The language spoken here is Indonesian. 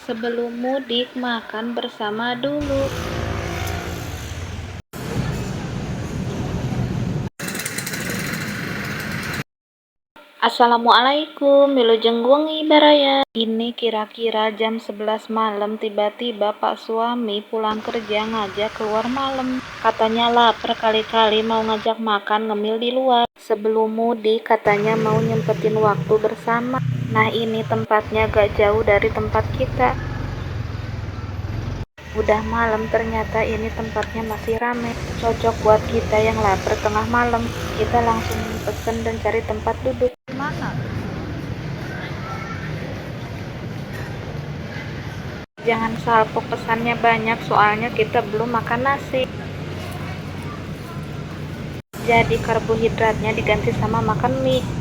Sebelum mudik, makan bersama dulu. Assalamualaikum, Wilujeng Wengi Baraya. Ini kira-kira jam 11 malam, tiba-tiba Pak suami pulang kerja ngajak keluar malam. Katanya lapar kali-kali mau ngajak makan ngemil di luar. Sebelum mudik katanya mau nyempetin waktu bersama. Nah ini tempatnya gak jauh dari tempat kita. Udah malam ternyata ini tempatnya masih rame. Cocok buat kita yang lapar tengah malam. Kita langsung pesen dan cari tempat duduk. Mana? Jangan salpok pesannya banyak, soalnya kita belum makan nasi. Jadi karbohidratnya diganti sama makan mie.